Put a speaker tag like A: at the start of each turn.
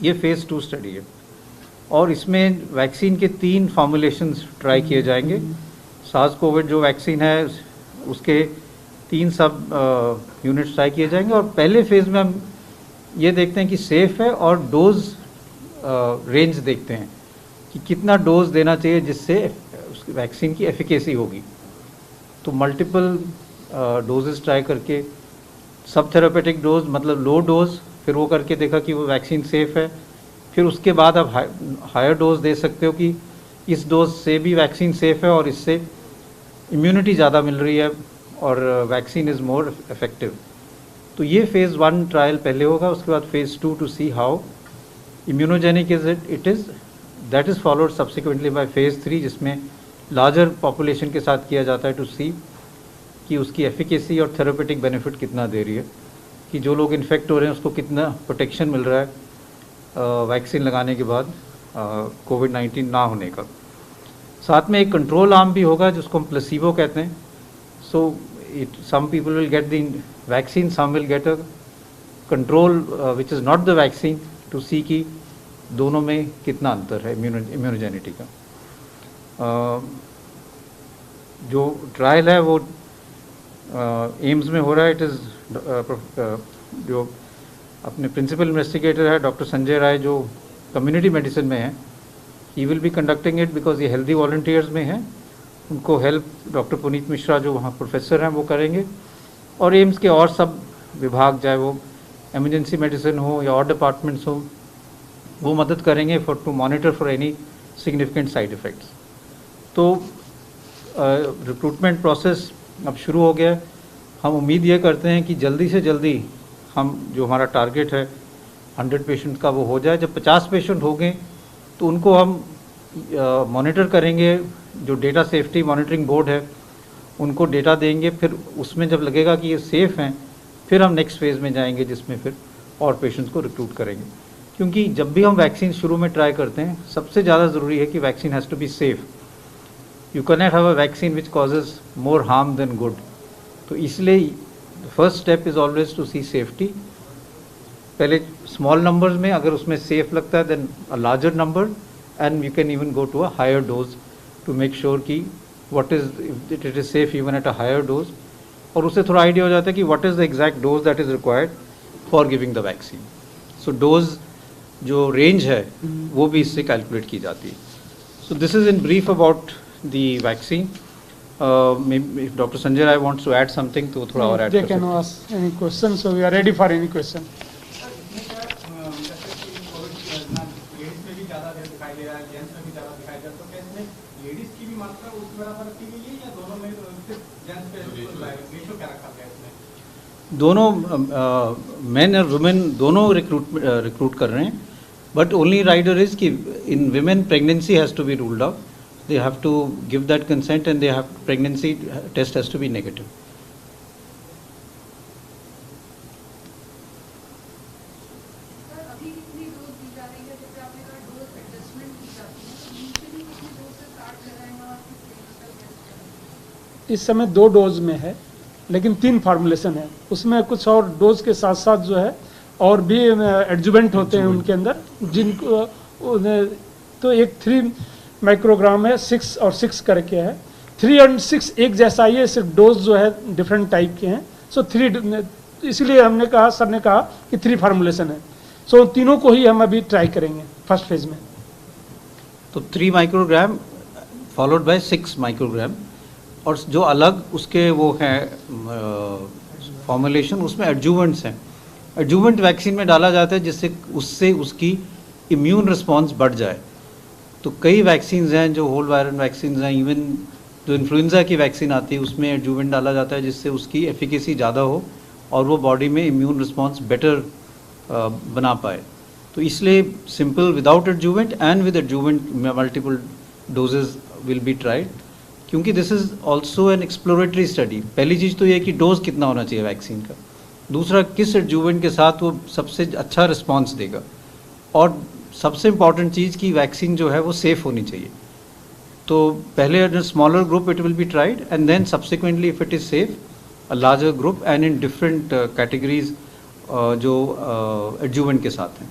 A: ये phase 2 study है और इसमें वैक्सीन के 3 फॉर्मुलेशंस ट्राई किए जाएंगे। सार्स कोविड जो वैक्सीन है उसके 3 सब यूनिट्स ट्राई किए जाएंगे और पहले फेज़ में हम ये देखते हैं कि सेफ़ है और डोज रेंज देखते हैं कि कितना डोज देना चाहिए जिससे उस वैक्सीन की एफिकेसी होगी। तो मल्टीपल डोजेस ट्राई करके सब थेरापेटिक डोज मतलब लो डोज, फिर वो करके देखा कि वो वैक्सीन सेफ़ है। फिर उसके बाद आप हायर डोज दे सकते हो कि इस डोज से भी वैक्सीन सेफ़ है और इससे इम्यूनिटी ज़्यादा मिल रही है और वैक्सीन इज़ मोर इफेक्टिव। तो ये फेज़ 1 ट्रायल पहले होगा, उसके बाद phase 2 to see how immunogenic it is, that is followed subsequently by phase 3 जिसमें लार्जर पॉपुलेशन के साथ किया जाता है टू सी कि उसकी एफिकेसी और थेरेपेटिक बेनिफिट कितना दे रही है, कि जो लोग इन्फेक्ट हो रहे हैं उसको कितना प्रोटेक्शन मिल रहा है वैक्सीन लगाने के बाद कोविड-19 ना होने का। साथ में एक कंट्रोल आर्म भी होगा जिसको हम प्लेसिबो कहते हैं। So some people will get the vaccine, some will get a control which is not the vaccine to see कि दोनों में कितना अंतर है इम्यूनोजेनिटी का। जो ट्रायल है वो एम्स में हो रहा है। इट इज़ जो अपने प्रिंसिपल इन्वेस्टिगेटर है डॉक्टर संजय राय जो कम्युनिटी मेडिसिन में है, he will be conducting it because ये हेल्दी वॉलंटियर्स में है। उनको हेल्प डॉक्टर पुनीत मिश्रा जो वहाँ प्रोफेसर हैं वो करेंगे और एम्स के और सब विभाग चाहे वो एमरजेंसी मेडिसिन हो या और डिपार्टमेंट्स हो वो मदद करेंगे for to monitor for any significant side effects. तो रिक्रूटमेंट प्रोसेस अब शुरू हो गया है। हम उम्मीद ये करते हैं कि जल्दी से जल्दी हम जो हमारा टारगेट है 100 पेशेंट का वो हो जाए। जब 50 पेशेंट हो गए तो उनको हम मॉनिटर करेंगे, जो डेटा सेफ्टी मॉनिटरिंग बोर्ड है उनको डेटा देंगे, फिर उसमें जब लगेगा कि ये सेफ़ हैं फिर हम नेक्स्ट फेज़ में जाएंगे जिसमें फिर और पेशेंट्स को रिक्रूट करेंगे। क्योंकि जब भी हम वैक्सीन शुरू में ट्राई करते हैं सबसे ज़्यादा ज़रूरी है कि vaccine has to be safe. You can not have a vaccine which causes more harm than good. तो इसलिए first step is always to see safety. पहले स्मॉल नंबर्स में अगर उसमें सेफ लगता है then a larger number and you can even go to a higher dose to make sure कि what is it is safe even at a higher dose. और उससे थोड़ा आइडिया हो जाता है कि what is the exact dose that is required for giving the vaccine. So dose जो range है वो भी इससे कैलकुलेट की जाती है। So this is in brief about the vaccine. If Dr. Sanjay Rai wants to add something तो थोड़ा और add
B: They can ask any question, so we are ready for any question.
A: दोनों मेन और women दोनों recruit कर रहे हैं, but only rider is कि in women pregnancy has to be ruled out. They have to give that consent and they have pregnancy test has to be negative.
C: Sir अभी कितनी dose दी जा रही है? जैसे आपने कहा डोज एडजस्टमेंट की जाती है, तो यूजुअली कितनी डोज से स्टार्ट कर रहे हैं और किस रेंज तक है?
B: इस समय 2 डोज में है लेकिन 3 फार्मूलेशन है। उसमें कुछ और डोज के साथ साथ जो है और भी एडजुवेंट होते हैं उनके अंदर जिनको तो एक 3 माइक्रोग्राम है, 6 और 6 करके है। 3 और 6 एक जैसा ही है, सिर्फ डोज जो है डिफरेंट टाइप के हैं। सो 3 इसलिए हमने कहा, सर ने कहा कि 3 फार्मूलेशन है। सो तीनों को ही हम अभी ट्राई करेंगे फर्स्ट फेज में।
A: तो 3 माइक्रोग्राम फॉलोड बाय 6 माइक्रोग्राम और जो अलग उसके वो हैं फॉर्मुलेशन उसमें एडजुवेंट्स हैं। एडजुवेंट वैक्सीन में डाला जाता है जिससे उससे उसकी इम्यून रिस्पॉन्स बढ़ जाए। तो कई वैक्सीन्स हैं जो होल वायरल वैक्सीन्स हैं, इवन जो इन्फ्लुएंजा की वैक्सीन आती है उसमें एडजुवेंट डाला जाता है जिससे उसकी एफिकेसी ज़्यादा हो और वो बॉडी में इम्यून रिस्पॉन्स बेटर बना पाए। तो इसलिए simple without adjuvant and with adjuvant multiple doses will be tried, क्योंकि this is also an exploratory study. पहली चीज़ तो ये है कि डोज कितना होना चाहिए वैक्सीन का, दूसरा किस एडजुवेंट के साथ वो सबसे अच्छा रिस्पॉन्स देगा, और सबसे इम्पॉर्टेंट चीज़ की वैक्सीन जो है वो सेफ़ होनी चाहिए। तो पहले smaller group it will be tried and then subsequently if it is safe a larger group and in different categories जो एडजुवेंट के साथ हैं।